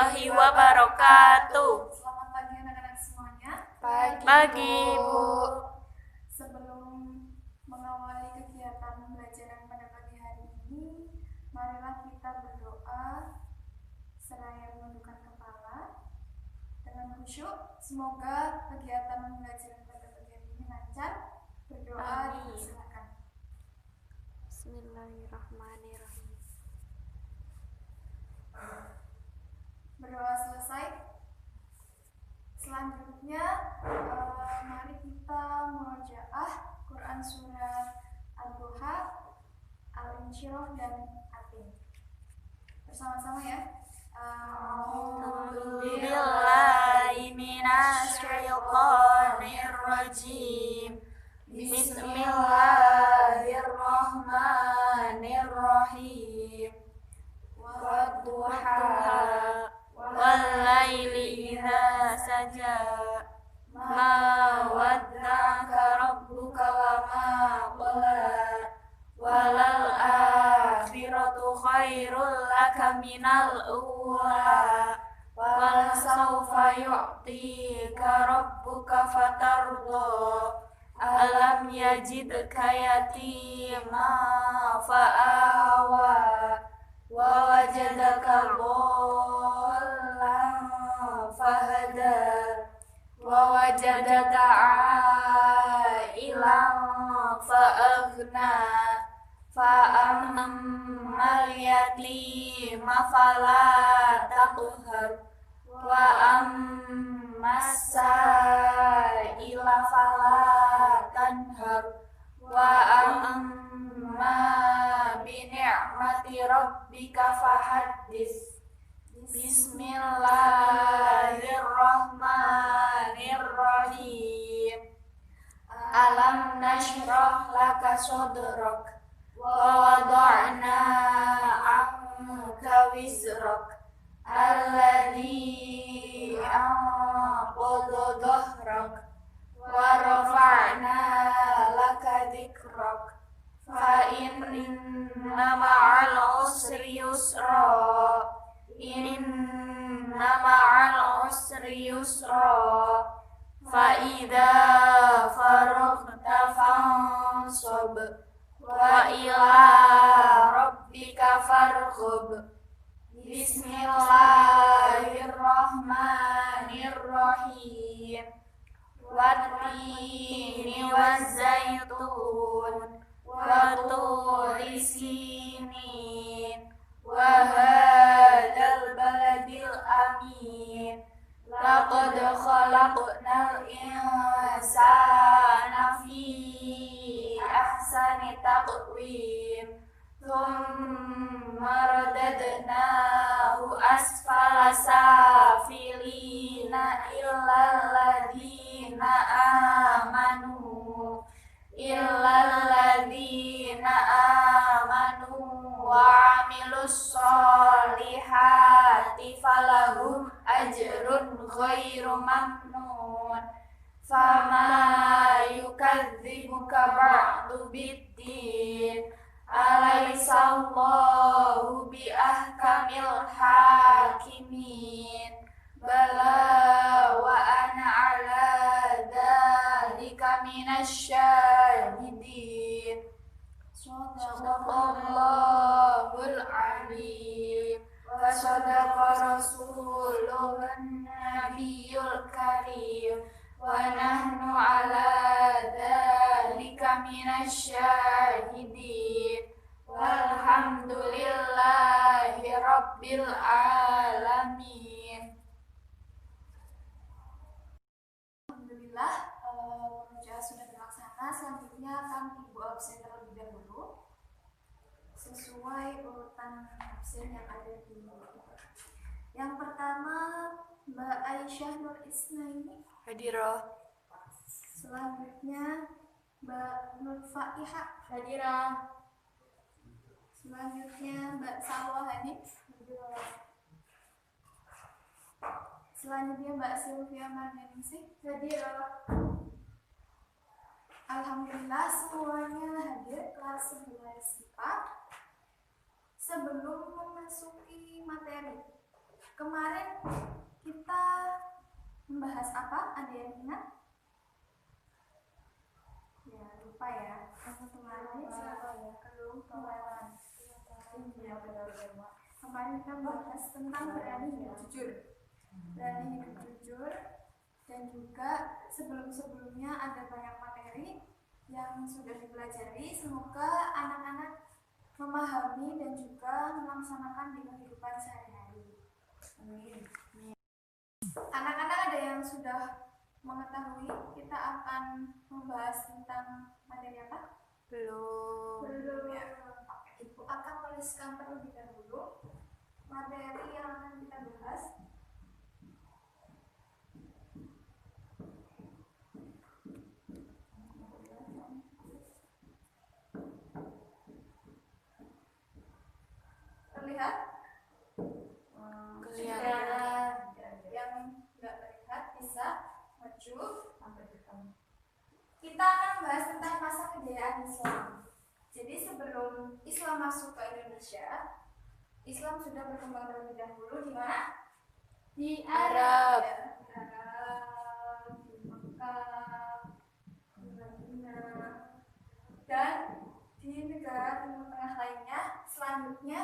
warahmatullahi wabarakatuh. Selamat pagi anak-anak semuanya. Pagi, Bu. Sebelum mengawali kegiatan pembelajaran pada pagi hari ini, marilah kita berdoa seraya menundukkan kepala dengan khusyuk. Semoga kegiatan pembelajaran pada pagi hari ini lancar. Berdoa dipersilakan. Bismillahirrahmanirrahim. Berdoa selesai. Selanjutnya, mari kita murojaah Quran surat Al-Duha, Al-Insyirah, dan Atin. Bersama-sama ya. A'udzubillahi minasyaitonirrajim. Bismillahirrahmanirrahim. Wadduha wallaili idza saja. Ma wadda'aka rabbuka wa ma qala. Walal akhiratu khairul laka minal ula. Wal sawfa yu'tika rabbuka fatarda. Alam yajidka yatima fa'awa. Wa wajadaka dhallan fahada. Wa wajadaka a'ilan fa'aghna. Fa'ammal yatima fala taqhar. Wa ammas sa'ila fala tanhar. Wa amma bi ni'mati rabbika fahaddits. Bismillahirrahmanirrahim. Alam nashrah laka sadrak wa wada'na anka wizrak alladhi anqadha dhahrak wa rafa'na laka dhikrak fa inna ma'al usri yusra. Inna ma'al usri yusra. Fa idza faraghta fansab wa ila rabbika farghab. Bismillahirrahmanirrahim. Wat-tini waz-zaitun wa turi sinin wa hadzal baladil amin. Laqad khalaqnal insana fi ahsani taqwim. Thumma radadnahu asfala safilina illal ladhina amanu wa amilus solihati falahum ajrun ghairu mamnun. Fama yukadzibuka ba'du biddin. Alaihissallahu bi ahkamil hakimin. Bala wa ana ala dzalika minasyahidin. Shadaqallahul alim. Wa shadaqa rasuluhun nabiyyul karim. Wa nahnu ala dzalika minasyahidin. Walhamdulillahi rabbil alamin. Alhamdulillah, pengajian sudah terlaksana. Selanjutnya akan Ibu absen terlebih dahulu sesuai urutan absen yang ada di buku. Yang pertama, Mbak Aisyah Nur Isnaini. Hadirah. Selanjutnya Mbak Nur Faihah. Hadirah. Selanjutnya Mbak Salwa Hanif. Selanjutnya Mbak Sylvia Mardianingsih. Hadirah. Alhamdulillah semuanya hadir kelas 11 IPA. Sebelum memasuki materi, kemarin kita membahas apa? Ada yang ingat? Ya, lupa ya. Kemarin siapa ya? Kemarin. Iya, benar. Kemarin kita membahas tentang berani hidup jujur. Berani hidup jujur, dan juga sebelum-sebelumnya ada banyak materi yang sudah dipelajari. Semoga anak-anak memahami dan juga melaksanakan di kehidupan sehari-hari. Amin. Anak-anak ada yang sudah mengetahui kita akan membahas tentang materi apa? Belum. Ya. Ibu akan menuliskan terlebih dahulu materi yang akan kita bahas. Terlihat? Kelihatan. Yang nggak terlihat bisa maju. Kita akan membahas tentang masa kejayaan Islam. Jadi sebelum Islam masuk ke Indonesia, Islam sudah berkembang terlebih dahulu di mana? Di Arab. Ya, di Arab, di Mekah, di Madinah, dan di negara Timur Tengah lainnya. Selanjutnya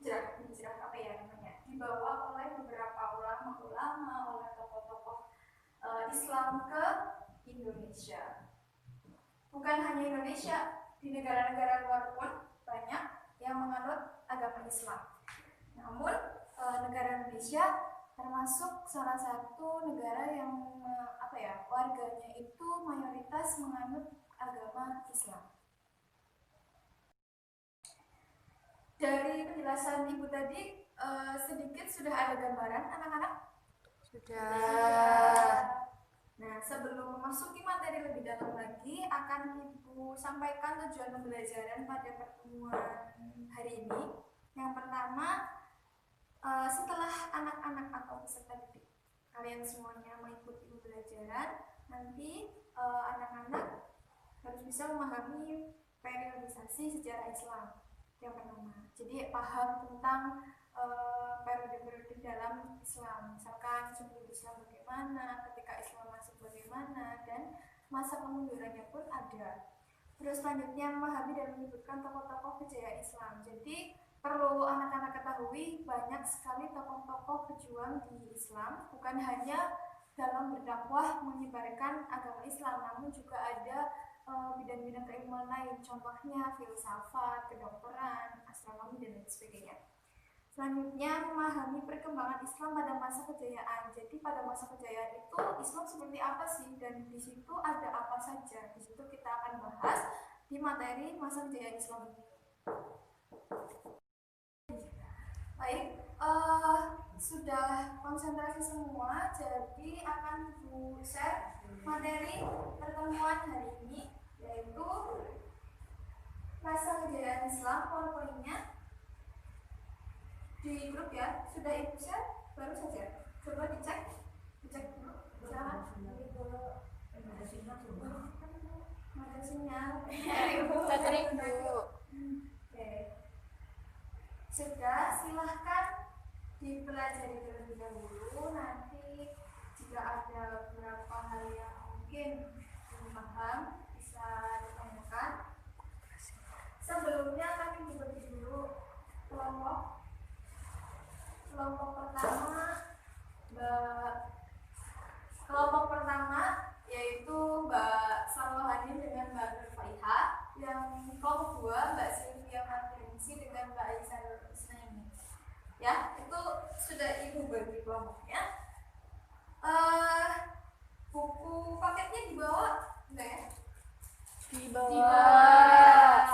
hijrah apa ya namanya, dibawa oleh beberapa ulama-ulama, oleh tokoh-tokoh Islam ke Indonesia. Bukan hanya Indonesia, di negara-negara luar pun banyak yang menganut agama Islam. Namun negara Indonesia termasuk salah satu negara yang warganya itu mayoritas menganut agama Islam. Dari penjelasan Ibu tadi sedikit sudah ada gambaran anak-anak? Sudah. Nah, sebelum memasuki materi lebih dalam lagi, akan Ibu sampaikan tujuan pembelajaran pada pertemuan hari ini. Yang pertama, setelah anak-anak atau peserta didik kalian semuanya mengikuti pembelajaran, nanti anak-anak harus bisa memahami periodisasi sejarah Islam. Yang pertama, jadi paham tentang periode-periode dalam Islam, misalkan sebelum Islam bagaimana, ketika Islam masuk bagaimana, dan masa kemundurannya pun ada. Terus selanjutnya memahami dan menyebutkan tokoh-tokoh kejayaan Islam. Jadi perlu anak-anak ketahui banyak sekali tokoh-tokoh pejuang di Islam, bukan hanya dalam berdakwah menyebarkan agama Islam, namun juga ada bidang-bidang keilmuan lain, contohnya filsafat, kedokteran, astronomi, dan lain sebagainya. Selanjutnya memahami perkembangan Islam pada masa kejayaan. Jadi pada masa kejayaan itu Islam seperti apa sih, dan di situ ada apa saja. Di situ kita akan bahas di materi masa kejayaan Islam ini. Baik, sudah konsentrasi semua, jadi akan Bu share materi pertemuan hari ini, yaitu masa kejayaan Islam. Poin-poinnya di grup ya, sudah Ibu share? Baru saja, coba dicek dulu. Silakan. Ada sinyal. Oke. Sudah, silahkan dipelajari terlebih dahulu. Nanti jika ada beberapa hal yang mungkin belum paham, bisa ditanyakan. Sebelumnya kami dibagi dulu kelompok. Kelompok pertama yaitu Mbak Salwahani dengan Mbak Nurfaiha. Yang kelompok dua Mbak Sylvia Martinsi dengan Mbak Aisyah Nurusnaini. Ya, itu sudah Ibu bagi kelompoknya. Buku paketnya dibawa enggak ya? Dibawa.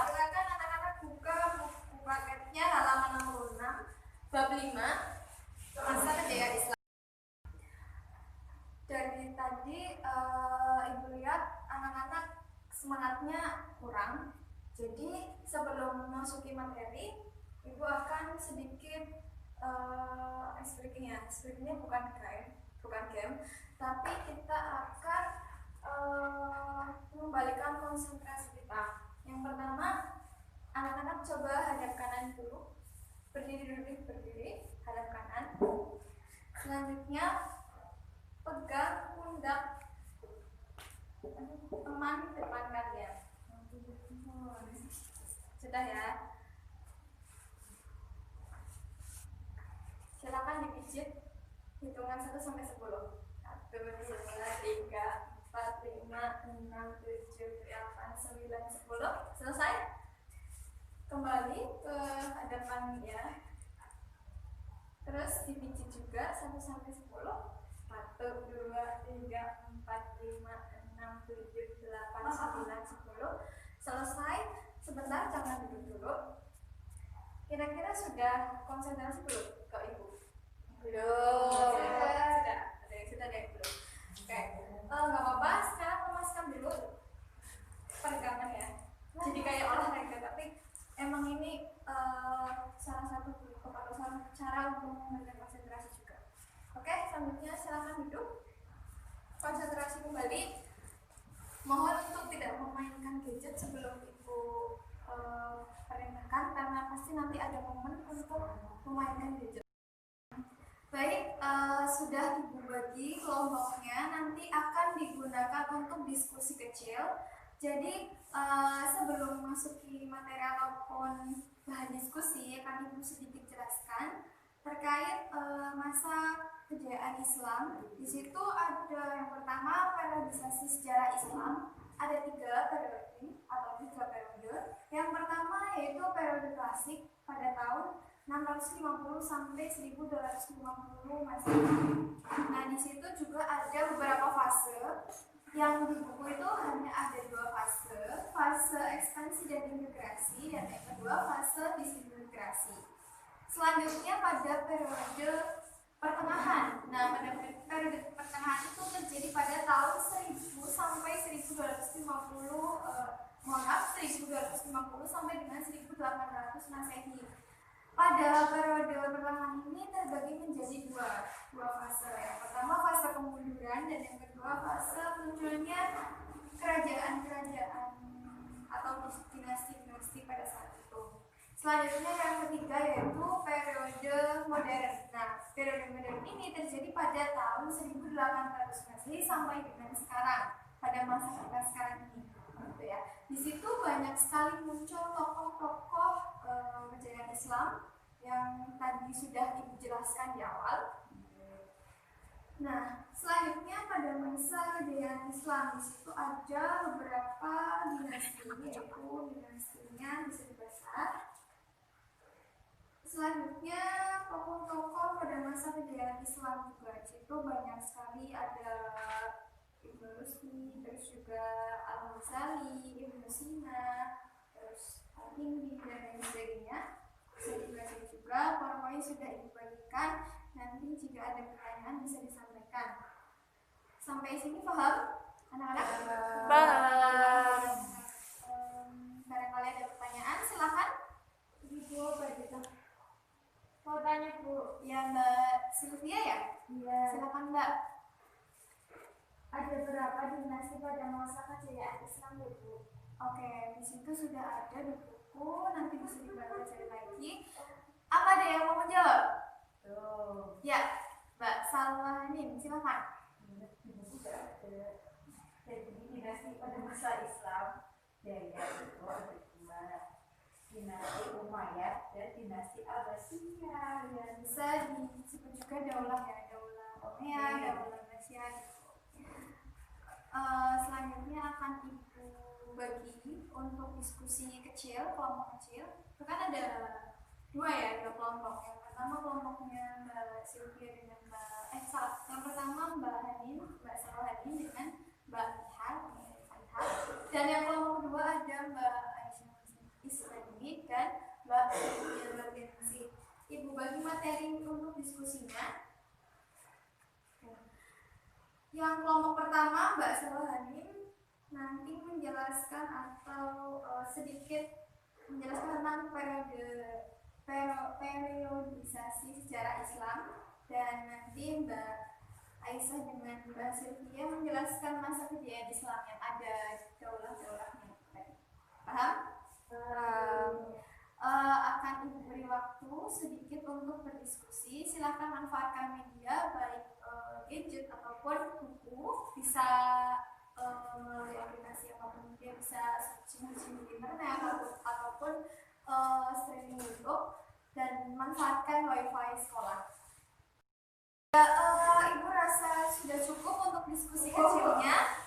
Silakan anak-anak buka buku paketnya halaman 66 bab 5 masa kejayaan Islam. Dari tadi Ibu lihat anak-anak semangatnya kurang. Jadi sebelum memasuki materi, Ibu akan sedikit speakingnya bukan game, tapi kita akan membalikan konsentrasi kita. Yang pertama, anak-anak coba hadap kanan dulu, berdiri, hadap kanan. Selanjutnya pegang pundak teman di depan kalian. Sudah ya? Silakan dipijit hitungan 1 sampai 10. 1, 2, 3, 4, 5, 6, 7, 8, 9, 10. Selesai? Kembali ke hadapan ya. Terus dipijit juga 1 sampai 10. 1, 2, 3, 4, 5, 6, 7, 8, 9, 10. Selesai. Sebentar, jangan duduk dulu. Kira-kira sudah konsentrasi belum ke ibu? Belum. Sudah. Ada yang sudah, ada yang belum. Oke. Nggak apa-apa. Sekarang lemaskan dulu peregangan ya. Jadi kayak olahraga, tapi emang ini salah satu bentuk atau salah satu cara untuk memberikan konsentrasi juga. Oke, selanjutnya silakan duduk. Konsentrasi kembali. Mohon untuk tidak memainkan gadget sebelum ibu perintahkan, karena pasti nanti ada momen untuk memainkan gadget. Baik, sudah ibu bagi kelompoknya, nanti akan digunakan untuk diskusi kecil. Jadi sebelum memasuki materi ataupun bahan diskusi, akan ibu sedikit jelaskan terkait masa kejayaan Islam. Di situ ada yang pertama periodisasi sejarah Islam. Ada 3 periode atau 3 periode. Yang pertama yaitu periode klasik pada tahun 650 sampai 1250 Masehi. Nah, di situ juga ada beberapa fase. Yang di buku itu hanya ada 2 fase, fase ekspansi dan integrasi, dan yang kedua fase disintegrasi. Selanjutnya pada periode pertengahan. Nah, pada periode pertengahan itu terjadi pada tahun 1000 sampai 1250 sampai dengan 1800 Masehi. Pada periode pertengahan ini terbagi menjadi dua fase. Yang pertama fase kemunduran dan yang kedua fase munculnya kerajaan-kerajaan atau dinasti-dinasti pada saat itu. Selanjutnya yang ketiga yaitu periode modern. Nah, periode modern ini terjadi pada tahun 1800 Masehi sampai dengan sekarang, pada masa kita sekarang ini. Gitu ya. Di situ banyak sekali muncul tokoh-tokoh kejayaan Islam yang tadi sudah ibu jelaskan di awal. Nah, selanjutnya pada masa kejayaan Islam di situ ada beberapa dinasti, yaitu dinastinya bisa dibaca. Selanjutnya tokoh-tokoh pada masa kejayaan Islam juga di situ banyak sekali, ada Ibnu Rusdi, terus juga Al-Ghazali, Ibnu Sina, terus Al-Hindi dan lain sebagainya. Bisa dibaca juga, pokoknya sudah ibu bagikan. Nanti jika ada pertanyaan bisa disampaikan. Sampai sini paham, anak-anak? Paham. Barangkali ada pertanyaan, silakan. Ibu Badita. Mau tanya Bu, ya Mbak Sylvia ya? Iya. Silakan Mbak. Ada berapa dinasti pada masa kejayaan Islam ya Bu? Oke, di situ sudah ada di buku, nanti bisa dibaca cari lagi. Apa ada yang mau menjawab? Ya, Mbak Salwanin, silakan. Di buku juga ada. Jadi dinasti pada masa Islam Jaya itu ada 2, dinasti Umayyad dan dinasti Abbasiyah. Ya, bisa disebut juga daulah ya, daulah Umayyah, daulah Abbasiyah. Selanjutnya akan ibu bagi untuk diskusi kecil, kelompok kecil. Itu kan ada 2 ya, 2 kelompok. Yang pertama kelompoknya Mbak Sylvia dengan yang pertama Mbak Hanin, Mbak Salwanin dengan Mbak Ihar, dan yang kelompok kedua ada Mbak Aisyah Ismani dan Mbak Yelbergensi. Ibu bagi materi untuk diskusinya. Yang kelompok pertama Mbak Salwanin nanti menjelaskan atau sedikit menjelaskan tentang periodisasi sejarah Islam, dan nanti Mbak Aisyah dengan Mbak Sylvia menjelaskan masa kejayaan Islam yang ada daulah-daulahnya. Paham? Akan ibu beri waktu sedikit untuk untuk berdiskusi, silakan manfaatkan media baik gadget ataupun buku, bisa melalui aplikasi apapun, dia bisa searching di internet ataupun streaming YouTube, dan manfaatkan wifi sekolah. Ya, Ibu rasa sudah cukup untuk diskusi kecilnya.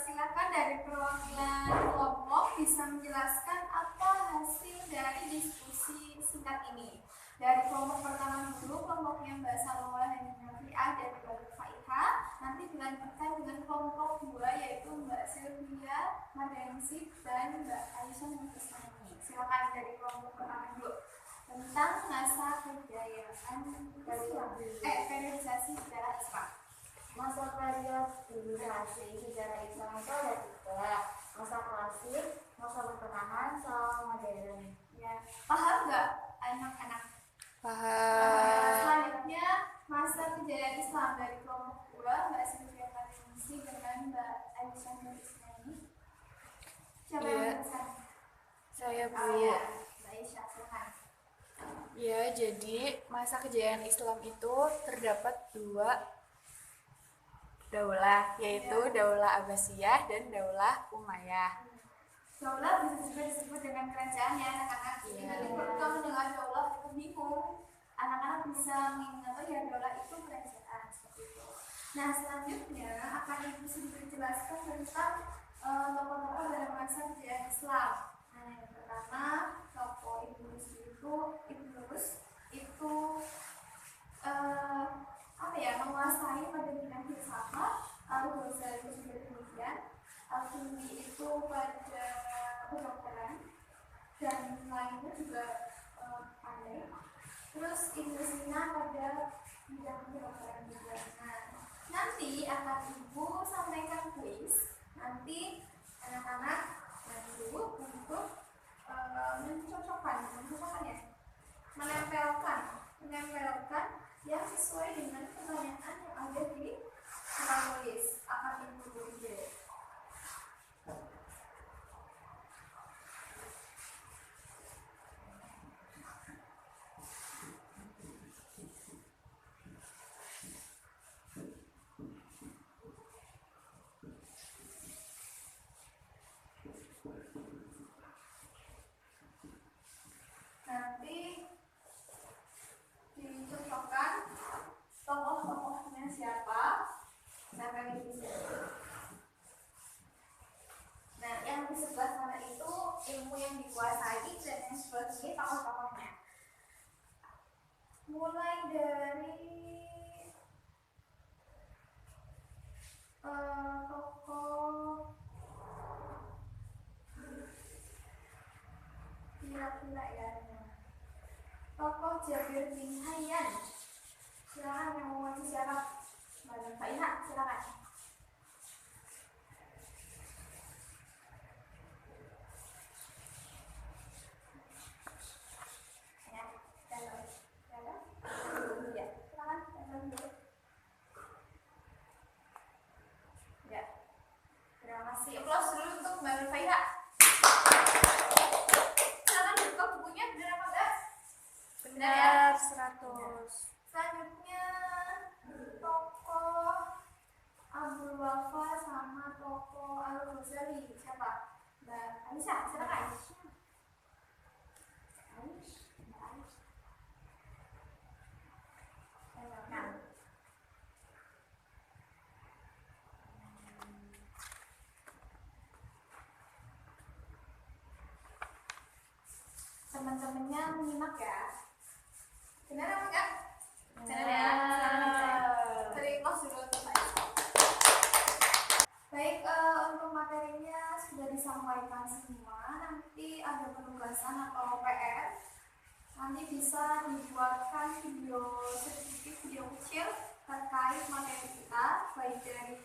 Silakan dari perwakilan kelompok bisa menjelaskan apa hasil dari diskusi singkat ini. Dari kelompok pertama dulu, kelompoknya Mbak Salwa dan Nafiah dan Mbak Faihah. Nanti dilanjutkan dengan kelompok 2, yaitu Mbak Sylvia, Madensif, dan Mbak Aisyah Nufisani. Silakan dari kelompok pertama dulu tentang masa kejayaan periodisasi sejarah Islam. Masa periodisasi sejarah Islam itu ada 3, masa klasik, masa pertengahan, sama modern. Ya, paham nggak anak-anak? Paham. Selanjutnya masa kejayaan Islam dari kelompok 2, Mbak Sylvia Karimisi dengan Mbak Aisyah Nufisani. Siapa yang menjelaskan? Saya Bu. Ya, Mbak Aisyah, silakan. Ya, jadi masa kejayaan Islam itu terdapat 2 daulah, yaitu Daulah Abbasiyah dan Daulah Umayyah. Daulah bisa juga disebut dengan kerajaan ya anak-anak. Jadi kalau kita mendengar daulah itu bingung, anak-anak bisa mengingat ya daulah itu kerajaan seperti itu. Nah, selanjutnya akan Ibu sedikit jelaskan tentang tokoh-tokoh dalam masa kejayaan Islam. Nah, yang pertama tokoh Ibnu Rus itu menguasai pada bidang filsafat. Al-Ghazali juga demikian. Al-Kindi itu pada kedokteran dan lainnya juga pandai. Terus Ibnu Sina pada bidang kedokteran juga. Nah, nanti akan Ibu sampaikan kuis. Nanti anak-anak bantu untuk menempelkan yang sesuai dengan pertanyaan yang ada di papan tulis. Akan Ibu beri. Nanti dicocokkan tokoh-tokohnya siapa, siapa yang bisa. Nah, yang di sebelah sana itu ilmu yang dikuasai dan yang sebelah sini tokoh-tokohnya. Mulai dari tokoh kira-kira ya. Tokoh Jabir bin Hayyan. Silakan yang mau maju siapa? Mbak Faihah, silakan. Ya, silakan dulu. Ya, terima kasih. Aplaus dulu untuk Mbak Faihah. Silakan buka bukunya, benar apa enggak? Benar ya? 100. Selanjutnya tokoh Abdul Wafa sama tokoh Al-Ghazali. Siapa? Mbak Aisyah, silakan. Teman-temannya menyimak ya. Benar apa enggak? Benar ya. Dari kelas dulu untuk Pak. Baik, untuk materinya sudah disampaikan semua. Nanti ada penugasan atau PR. Nanti bisa dibuatkan sedikit video kecil terkait materi kita, baik dari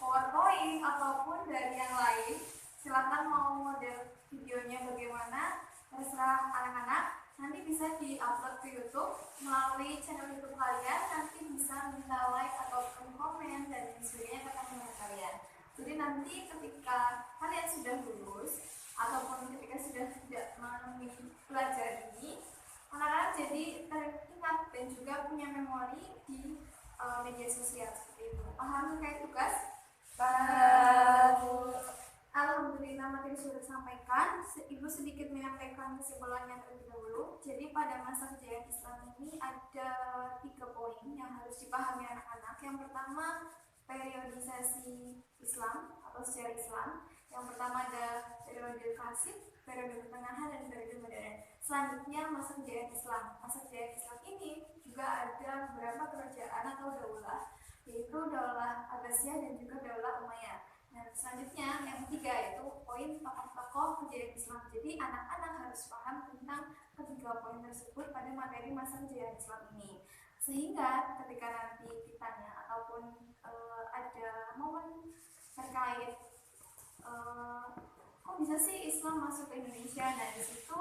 PowerPoint ataupun dari yang lain. Silakan mau model videonya bagaimana, terserah anak-anak. Nanti bisa di-upload ke YouTube melalui channel YouTube kalian. Nanti bisa minta like ataupun komen dan sebagainya ke teman kalian. Jadi nanti ketika kalian sudah lulus ataupun ketika sudah tidak menemui pelajaran ini, anak-anak jadi juga punya memori di media sosial seperti itu. Paham terkait tugas? Paham. Alhamdulillah materi sudah disampaikan. Ibu sedikit menyampaikan kesimpulannya terlebih dahulu. Jadi pada masa kejayaan Islam ini ada 3 poin yang harus dipahami anak-anak. Yang pertama, periodisasi Islam atau sejarah Islam. Yang pertama ada periode klasik, periode pertengahan, dan periode modern. Selanjutnya masa kejayaan Islam. Masa kejayaan Islam ini juga ada beberapa kerajaan atau daulah, yaitu daulah Abbasiyah dan juga daulah Umayyah. Nah, selanjutnya yang ketiga yaitu poin tokoh-tokoh kejayaan Islam. Jadi anak-anak harus paham tentang ketiga poin tersebut pada materi masa kejayaan Islam ini. Sehingga ketika nanti ditanya ataupun ada momen terkait kok bisa sih Islam masuk ke Indonesia, nah di situ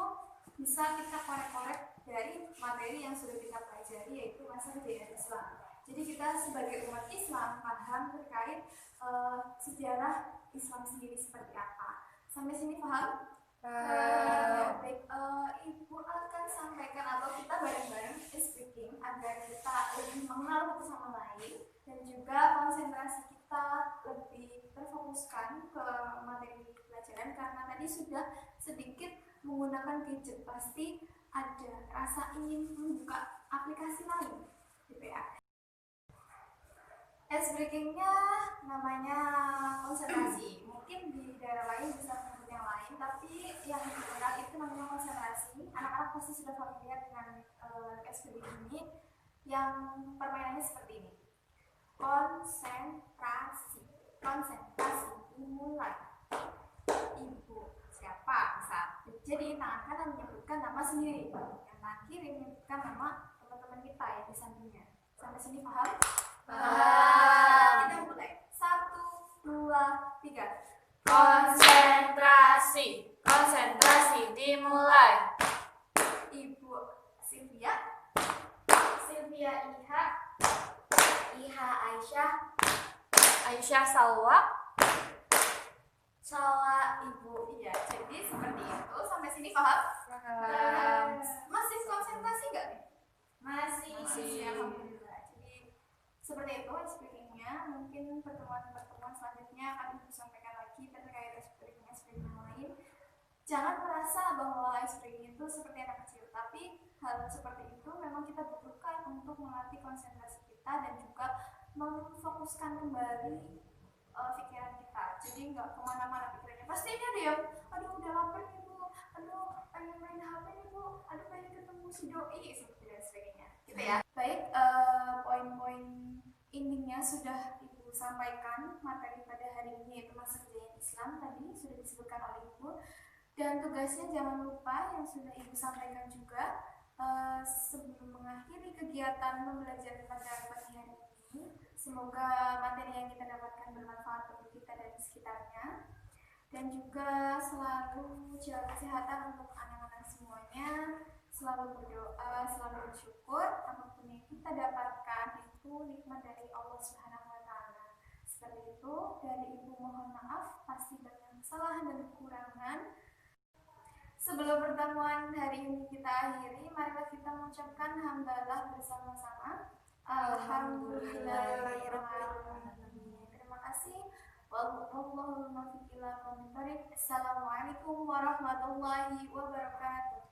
bisa kita korek-korek dari materi yang sudah kita pelajari yaitu masa kejayaan Islam. Jadi kita sebagai umat Islam paham terkait sejarah Islam sendiri seperti apa. Sampai sini paham? Baik, Ibu akan sampaikan atau kita bareng-bareng speaking agar kita lebih mengenal satu sama lain dan juga konsentrasi kita lebih terfokuskan ke materi pelajaran, karena tadi sudah sedikit menggunakan gadget, pasti ada rasa ingin membuka aplikasi lain gitu ya. Ice breakingnya namanya konsentrasi. Mungkin di daerah lain bisa menyebut yang lain, tapi yang dikenal itu namanya konsentrasi. Anak-anak pasti sudah familiar dengan ice breaking ini. Yang permainannya seperti ini. Konsentrasi, dimulai. Ibu siapa? Misal. Jadi tangan kanan menyebutkan nama sendiri, yang tangan kiri menyebutkan nama teman-teman kita yang di sampingnya. Sampai sini paham? Kita mulai. 1, 2, 3. Konsentrasi dimulai. Ibu Sylvia, Iha Aisyah, Aisyah Salwa. Ibu. Iya, jadi seperti itu. Sampai sini paham? Masih konsentrasi nggak nih? Masih. Alhamdulillah. Jadi seperti itu speakingnya. Mungkin pertemuan selanjutnya akan Ibu sampaikan lagi terkait speaking yang lain. Jangan merasa bahwa speaking itu seperti anak kecil, tapi hal seperti itu memang kita butuhkan untuk melatih konsentrasi kita dan juga memfokuskan kembali pikiran kita. Jadi nggak kemana-mana pikirannya. Pastinya dia, aduh udah lapar nih Bu, aduh pengen main HP nih Bu, aduh pengen ketemu si doi, seperti dan sebagainya. Gitu ya. Baik, poin-poin intinya sudah Ibu sampaikan. Materi pada hari ini yaitu masa kejayaan Islam tadi sudah disebutkan oleh Ibu. Dan tugasnya jangan lupa yang sudah Ibu sampaikan juga sebelum mengakhiri kegiatan pembelajaran pada pagi hari ini. Semoga materi yang kita dapatkan bermanfaat bagi kita dan sekitarnya. Dan juga selalu jaga kesehatan untuk anak-anak semuanya. Selalu berdoa, selalu bersyukur. Apapun yang kita dapatkan itu nikmat dari Allah Subhanahu wa Ta'ala. Seperti itu, dari Ibu mohon maaf pasti banyak kesalahan dan kekurangan. Sebelum pertemuan hari ini kita akhiri, marilah kita mengucapkan hamdalah bersama-sama. Alhamdulillahirrahmanirrahim. Terima kasih. Wallahul muwaffiq ila aqwamit thoriq. Assalamualaikum warahmatullahi wabarakatuh.